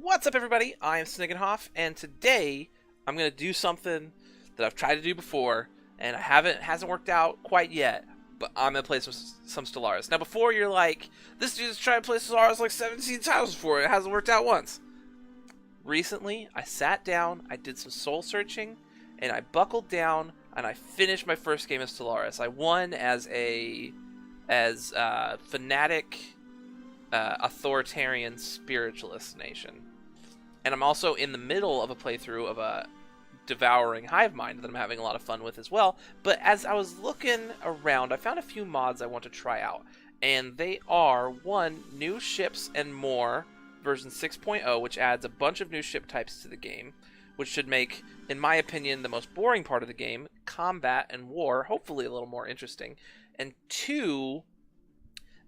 What's up, everybody? I am Sniggenhoff, and today I'm going to do something that I've tried to do before, and hasn't worked out quite yet, but I'm going to play some Stellaris. Now, before you're like, this dude's tried to play Stellaris like 17 times before, it hasn't worked out once. Recently, I sat down, I did some soul searching, and I buckled down, and I finished my first game of Stellaris. I won as fanatic, authoritarian spiritualist nation. And I'm also in the middle of a playthrough of a devouring hive mind that I'm having a lot of fun with as well. But as I was looking around, I found a few mods I want to try out. And they are, one, new ships and more, version 6.0, which adds a bunch of new ship types to the game, which should make, in my opinion, the most boring part of the game, combat and war, hopefully a little more interesting. And two,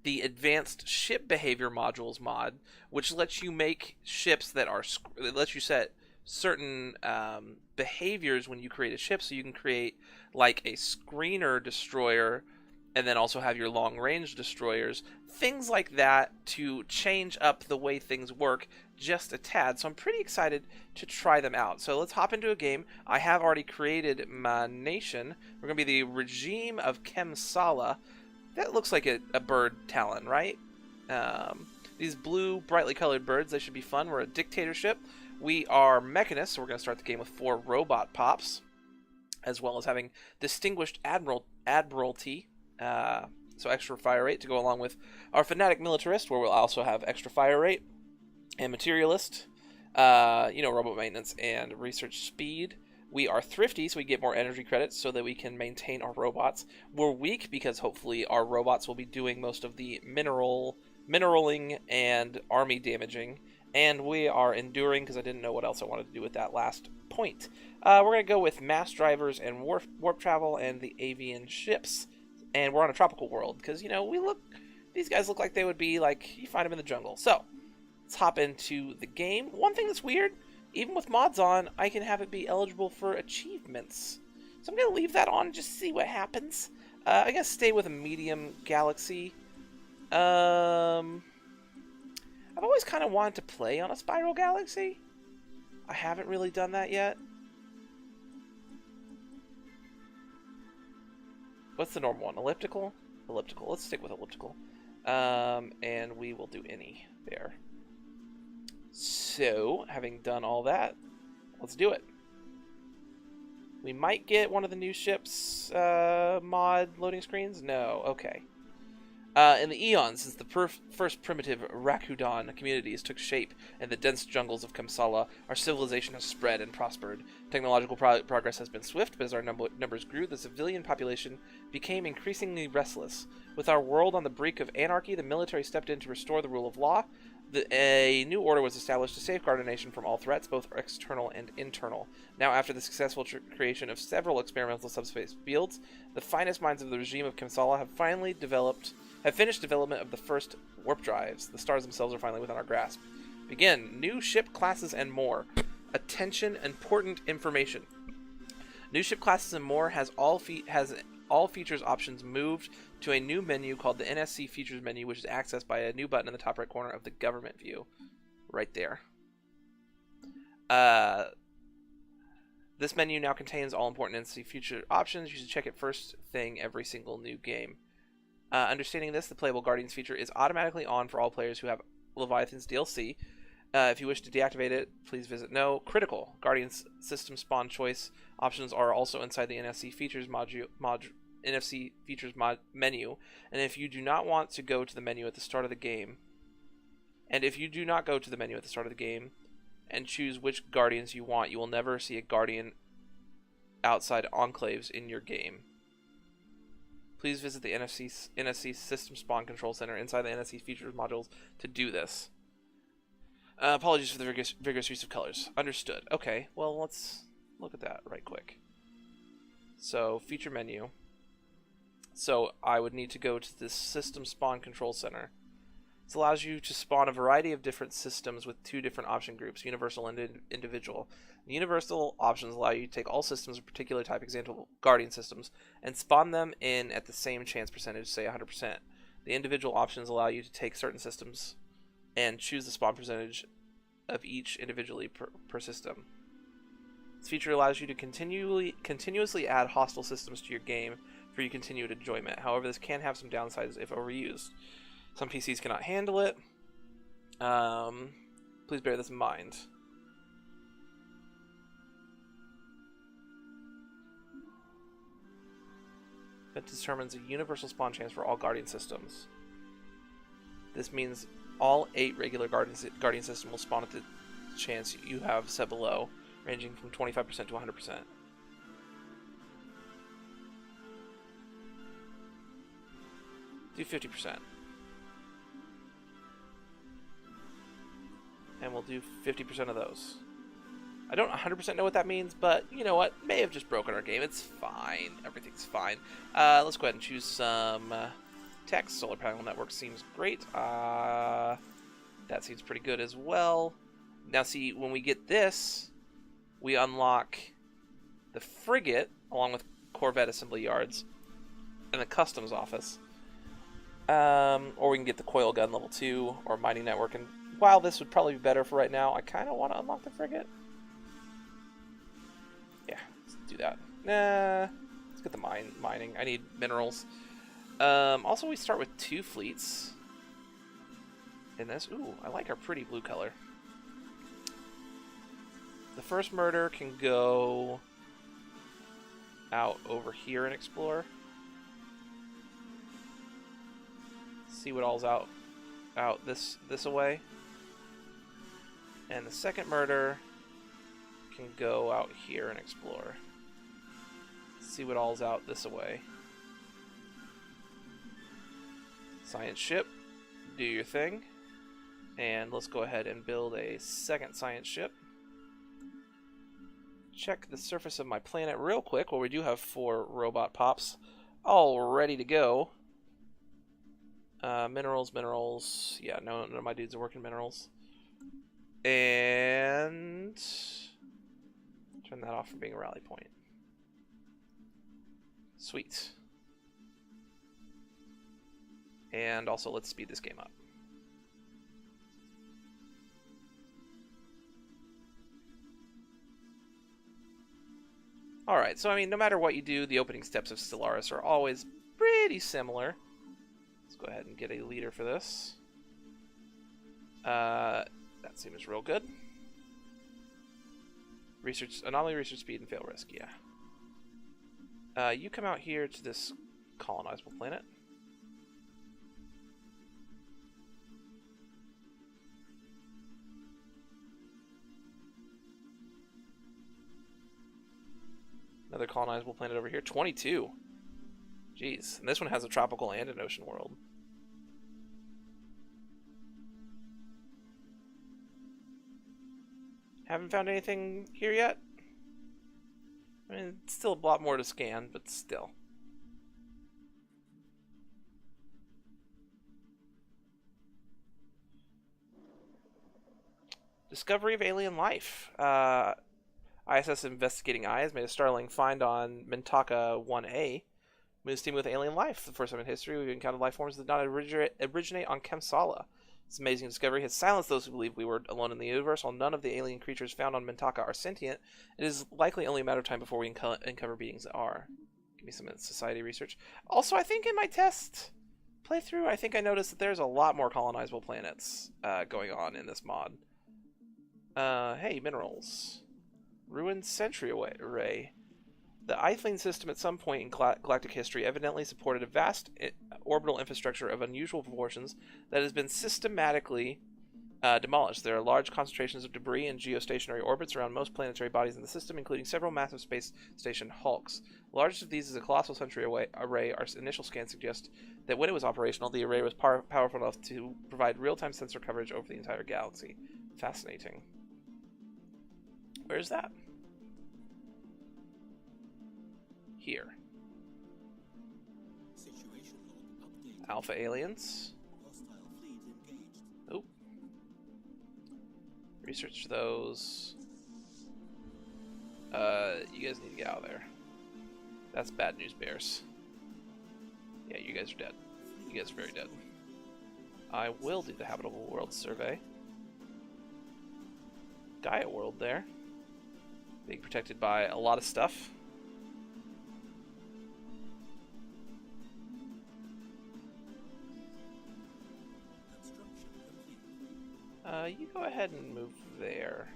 the advanced ship behavior modules mod, which lets you make ships that lets you set certain behaviors when you create a ship. So you can create like a screener destroyer, and then also have your long range destroyers, things like that, to change up the way things work just a tad. So I'm pretty excited to try them out. So let's hop into a game. I have already created my nation. We're gonna be the regime of Kemsala. That looks like a bird talon, right? These blue, brightly colored birds, they should be fun. We're a dictatorship. We are mechanists, so we're going to start the game with 4 robot pops, as well as having distinguished admiralty, so extra fire rate to go along with our fanatic militarist, where we'll also have extra fire rate, and materialist, robot maintenance and research speed. We are thrifty, so we get more energy credits so that we can maintain our robots. We're weak because hopefully our robots will be doing most of the mineraling and army damaging. And we are enduring because I didn't know what else I wanted to do with that last point. We're going to go with mass drivers and warp travel and the avian ships. And we're on a tropical world because, these guys look like they would be like, you find them in the jungle. So, let's hop into the game. One thing that's weird, even with mods on, I can have it be eligible for achievements. So I'm going to leave that on and just see what happens. I guess stay with a medium galaxy. I've always kind of wanted to play on a spiral galaxy. I haven't really done that yet. What's the normal one? Elliptical? Elliptical. Let's stick with elliptical. And we will do any there. So, having done all that, let's do it. We might get one of the new ships mod loading screens? No, okay. In the eons, since the first primitive Rakudon communities took shape in the dense jungles of Kamsala, our civilization has spread and prospered. Technological progress has been swift, but as our numbers grew, the civilian population became increasingly restless. With our world on the brink of anarchy, the military stepped in to restore the rule of law. A new order was established to safeguard our nation from all threats, both external and internal. Now, after the successful creation of several experimental subspace fields, the finest minds of the regime of Kamsala have finished development of the first warp drives. The stars themselves are finally within our grasp. Begin. New ship classes and more. Attention, important information. New ship classes and more has all features options moved to a new menu called the NSC Features menu, which is accessed by a new button in the top right corner of the government view. Right there. This menu now contains all important NSC feature options. You should check it first thing every single new game. Understanding this, the Playable Guardians feature is automatically on for all players who have Leviathan's DLC. If you wish to deactivate it, please visit No. Critical. Guardians system spawn choice options are also inside the NFC Features menu. And if you do not want to go to the menu at the start of the game, and choose which Guardians you want, you will never see a Guardian outside enclaves in your game. Please visit the NFC System Spawn Control Center inside the NFC Features modules to do this. Apologies for the vigorous use of colors. Understood. Okay, well, let's look at that right quick. So, feature menu. So, I would need to go to this System Spawn Control Center. This allows you to spawn a variety of different systems with 2 different option groups, universal and individual. The universal options allow you to take all systems of particular type, example Guardian systems, and spawn them in at the same chance percentage, say 100%. The individual options allow you to take certain systems and choose the spawn percentage of each individually per system. This feature allows you to continuously add hostile systems to your game for your continued enjoyment. However, this can have some downsides if overused. Some PCs cannot handle it. Please bear this in mind. It determines a universal spawn chance for all Guardian systems. This means all 8 regular Guardian systems will spawn at the chance you have set below, ranging from 25% to 100%. Do 50%. And we'll do 50% of those. I don't 100% know what that means, but you know what? May have just broken our game. It's fine. Everything's fine. Let's go ahead and choose some text. Solar panel network seems great. That seems pretty good as well. Now see, when we get this, we unlock the frigate, along with Corvette assembly yards, and the customs office. Or we can get the coil gun level 2, or mining network. And while this would probably be better for right now, I kind of want to unlock the frigate. Yeah, let's do that. Nah, let's get the mining. I need minerals. Also, we start with 2 fleets in this. Ooh, I like our pretty blue color. The first murder can go out over here and explore. See what all's out this away. And the second murder can go out here and explore. See what all's out this away. Science ship, do your thing. And let's go ahead and build a second science ship. Check the surface of my planet real quick. Well, we do have 4 robot pops all ready to go. Minerals. Yeah, none of my dudes are working minerals. And turn that off from being a rally point. Sweet. And also, let's speed this game up. Alright, so I mean, no matter what you do, the opening steps of Stellaris are always pretty similar. Let's go ahead and get a leader for this. That seems real good. Anomaly research speed and fail risk, yeah. You come out here to this colonizable planet. Another colonizable planet over here. 22. Jeez. And this one has a tropical and an ocean world. Haven't found anything here yet. I mean, it's still a lot more to scan, but still. Discovery of alien life. ISS Investigating Eye has made a startling find on Mintaka 1A. Moon's teeming with alien life. For the first time in history, we've encountered life forms that did not originate on Kemsala. This amazing discovery has silenced those who believe we were alone in the universe. While none of the alien creatures found on Mintaka are sentient, it is likely only a matter of time before we uncover beings that are. Give me some society research. Also, I think in my test playthrough, I think I noticed that there's a lot more colonizable planets going on in this mod. Hey, minerals. Ruined Sentry Array. The Eithling system at some point in galactic history evidently supported a vast orbital infrastructure of unusual proportions that has been systematically demolished. There are large concentrations of debris in geostationary orbits around most planetary bodies in the system, including several massive space station hulks. The largest of these is a colossal Sentry Array. Our initial scans suggest that when it was operational, the array was powerful enough to provide real-time sensor coverage over the entire galaxy. Fascinating. Where's that? Here. Alpha aliens. Oh. Research those. You guys need to get out of there. That's bad news, bears. Yeah, you guys are dead. You guys are very dead. I will do the habitable world survey. Gaia world there. Being protected by a lot of stuff. You go ahead and move there.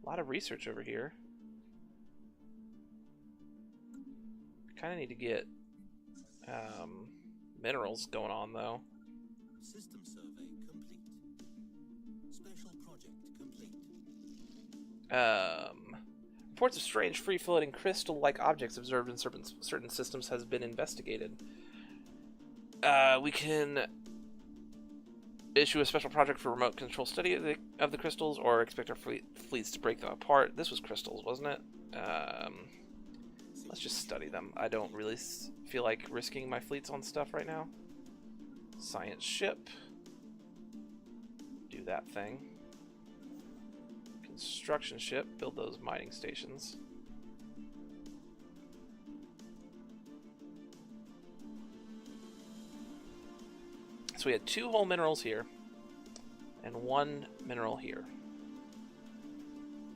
A lot of research over here. Kind of need to get minerals going on though. System survey complete. Special project complete. Reports of strange free-floating crystal-like objects observed in certain systems has been investigated. We can issue a special project for remote control study of the crystals, or expect our fleets to break them apart. This was crystals, wasn't it? Let's just study them. I don't really feel like risking my fleets on stuff right now. Science ship. Do that thing. Construction ship. Build those mining stations. So we had 2 whole minerals here. And 1 mineral here.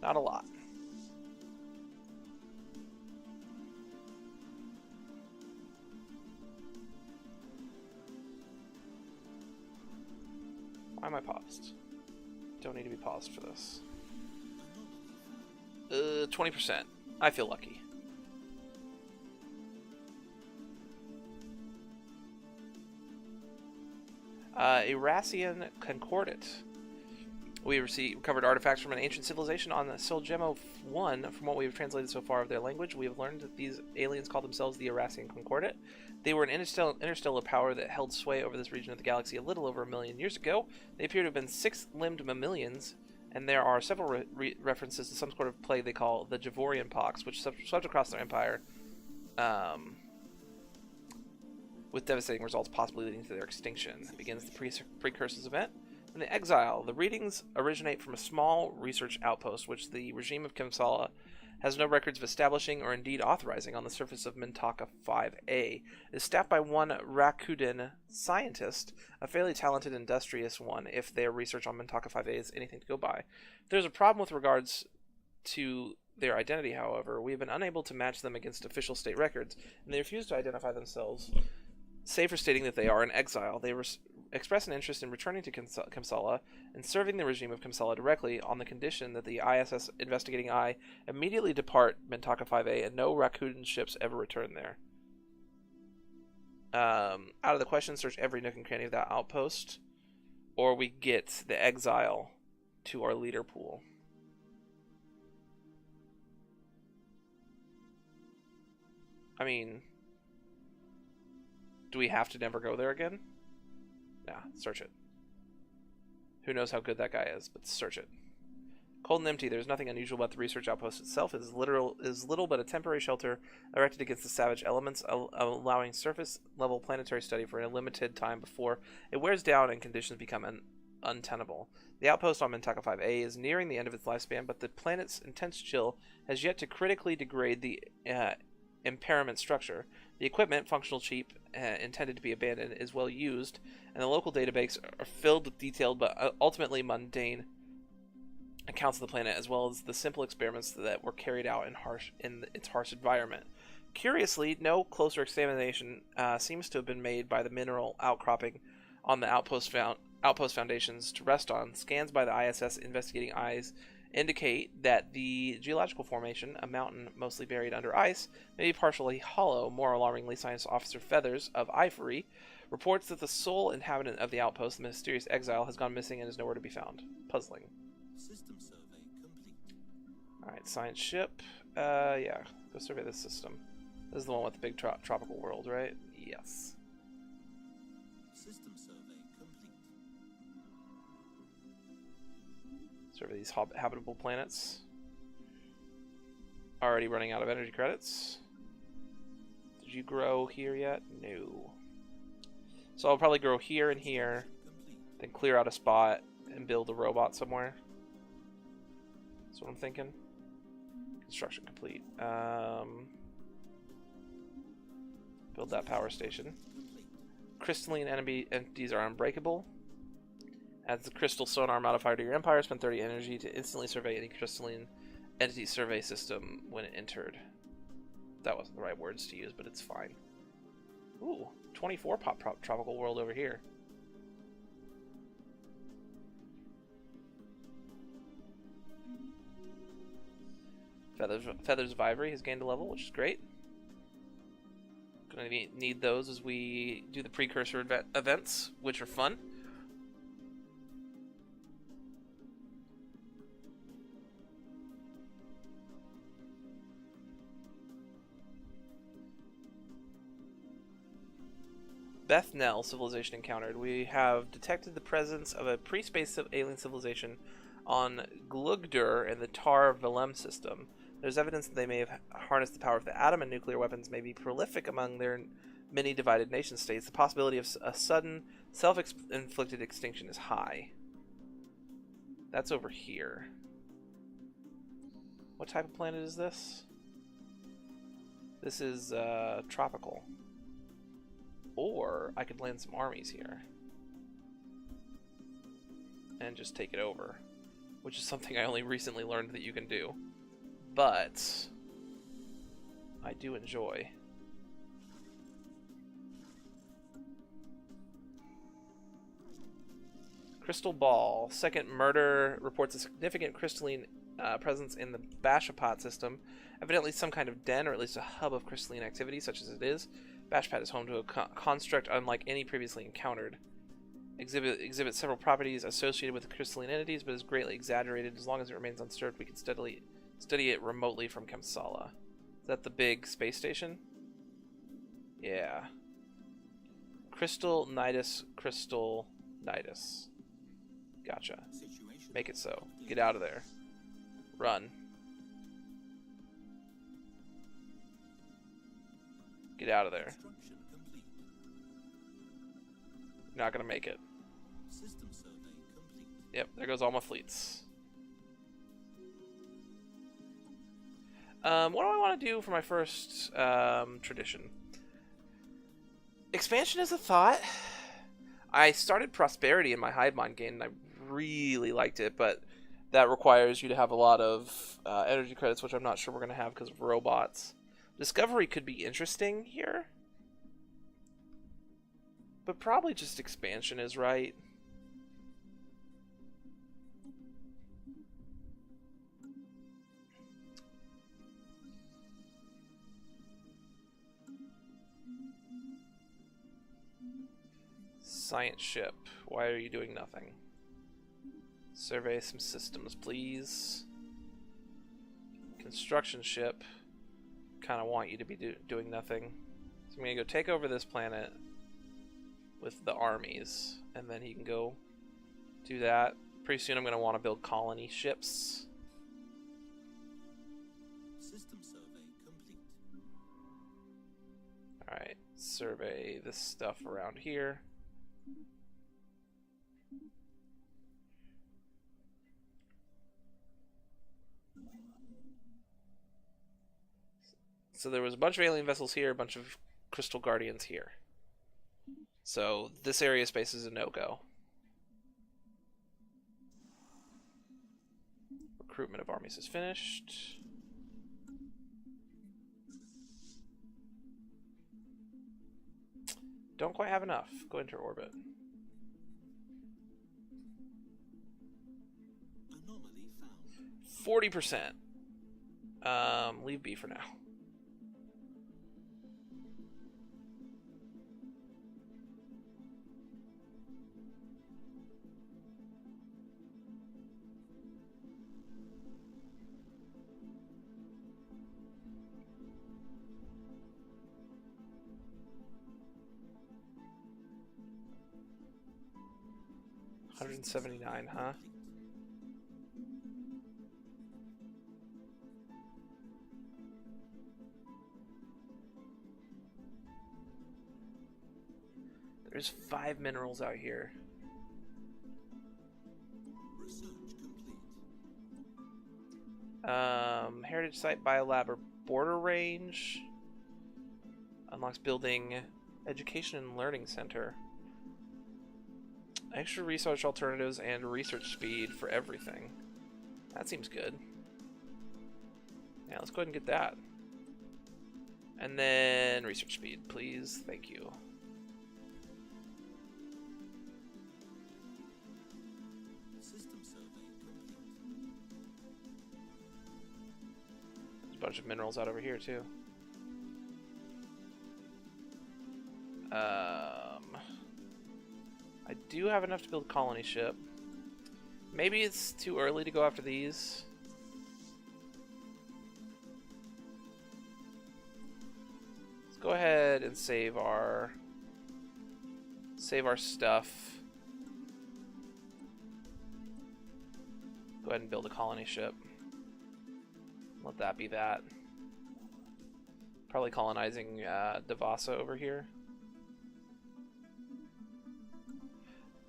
Not a lot. Why am I paused? Don't need to be paused for this. 20%. I feel lucky. Eurasian Concordat. We recovered artifacts from an ancient civilization on the Soljemo 1. From what we have translated so far of their language, we have learned that these aliens call themselves the Eurasian Concordat. They were an interstellar power that held sway over this region of the galaxy a little over 1 million years ago. They appear to have been 6-limbed mammalians, and there are several references to some sort of plague they call the Javorian Pox, which swept across their empire, with devastating results possibly leading to their extinction. It begins the precursors event. In the exile, the readings originate from a small research outpost which the regime of Kamsala has no records of establishing or indeed authorizing on the surface of Mintaka 5A. It is staffed by one Rakuten scientist, a fairly talented, industrious one, if their research on Mintaka 5A is anything to go by. There's a problem with regards to their identity, however. We have been unable to match them against official state records, and they refuse to identify themselves, save for stating that they are in exile. They express an interest in returning to Kamsala and serving the regime of Kamsala directly on the condition that the ISS investigating eye immediately depart Mintaka 5A and no Rakuten ships ever return there. Out of the question, search every nook and cranny of that outpost, or we get the exile to our leader pool. I mean, do we have to never go there again? Nah, search it. Who knows how good that guy is, but search it. Cold and empty, there's nothing unusual about the research outpost itself. It is little but a temporary shelter erected against the savage elements, allowing surface-level planetary study for a limited time before it wears down and conditions become untenable. The outpost on Mintaka 5A is nearing the end of its lifespan, but the planet's intense chill has yet to critically degrade the impairment structure. The equipment, functional cheap, intended to be abandoned, is well used, and the local database are filled with detailed but ultimately mundane accounts of the planet, as well as the simple experiments that were carried out in its harsh environment. Curiously, no closer examination seems to have been made by the mineral outcropping on the outpost foundations to rest on. Scans by the ISS investigating eyes indicate that the geological formation, a mountain mostly buried under ice, may be partially hollow. More alarmingly, Science Officer Feathers of Ivory reports that the sole inhabitant of the outpost, the mysterious exile, has gone missing and is nowhere to be found. Puzzling. System survey complete. Alright, science ship. Yeah, go survey this system. This is the one with the big tropical world, right? Yes. System survey complete. Survey these habitable planets. Already running out of energy credits. Did you grow here yet? No. So I'll probably grow here and here, then clear out a spot and build a robot somewhere. That's what I'm thinking. Construction complete. Build that power station. Crystalline entities are unbreakable. Adds the crystal sonar modifier to your empire. Spend 30 energy to instantly survey any crystalline entity survey system when it entered. That wasn't the right words to use, but it's fine. Ooh, 24 pop tropical world over here. Feathers of Ivory has gained a level, which is great. Gonna need those as we do the precursor events, which are fun. Bethnel civilization encountered. We have detected the presence of a pre-space alien civilization on Glugdur in the Tar Valem system. There's evidence that they may have harnessed the power of the atom, and nuclear weapons may be prolific among their many divided nation states. The possibility of a sudden, self-inflicted extinction is high. That's over here. What type of planet is this? This is tropical. Or I could land some armies here and just take it over, which is something I only recently learned that you can do. But I do enjoy. Crystal Ball. Second Murder reports a significant crystalline presence in the Bashapot system. Evidently some kind of den, or at least a hub of crystalline activity, such as it is. Bashpat is home to a construct unlike any previously encountered. Exhibits several properties associated with crystalline entities, but is greatly exaggerated. As long as it remains undisturbed, we can study it remotely from Kamsala. Is that the big space station? Yeah. Crystal Nidus, Crystal Nidus. Gotcha. Make it so. Get out of there. Run. Get out of there. You're not gonna make it. System survey complete. Yep, there goes all my fleets. What do I want to do for my first tradition? Expansion is a thought. I started Prosperity in my hive mind game, and I really liked it, but that requires you to have a lot of energy credits, which I'm not sure we're going to have because of robots. Discovery could be interesting here, but probably just expansion is right. Science ship, why are you doing nothing? Survey some systems, please. Construction ship, kind of want you to be doing nothing. So I'm going to go take over this planet with the armies, and then he can go do that. Pretty soon I'm going to want to build colony ships. System survey complete. Alright, survey this stuff around here. So there was a bunch of alien vessels here, a bunch of crystal guardians here. So this area space is a no-go. Recruitment of armies is finished. Don't quite have enough. Go into orbit. Anomaly found. 40%. Leave B for now. $179, huh? There's 5 minerals out here. Research complete. Heritage Site Biolab or Border Range. Unlocks building Education and Learning Center. Extra research alternatives and research speed for everything. That seems good. Yeah, let's go ahead and get that. And then research speed, please. Thank you. System survey complete. There's a bunch of minerals out over here, too. I do have enough to build a colony ship. Maybe it's too early to go after these. Let's go ahead and save our stuff. Go ahead and build a colony ship. Let that be that. Probably colonizing Devasa over here.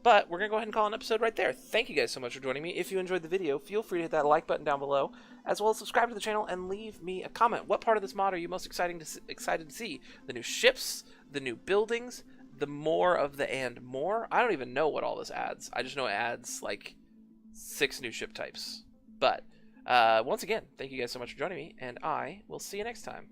But we're going to go ahead and call an episode right there. Thank you guys so much for joining me. If you enjoyed the video, feel free to hit that like button down below, as well as subscribe to the channel and leave me a comment. What part of this mod are you most excited to see? The new ships, the new buildings, the more of the and more? I don't even know what all this adds. I just know it adds like 6 new ship types. But once again, thank you guys so much for joining me, and I will see you next time.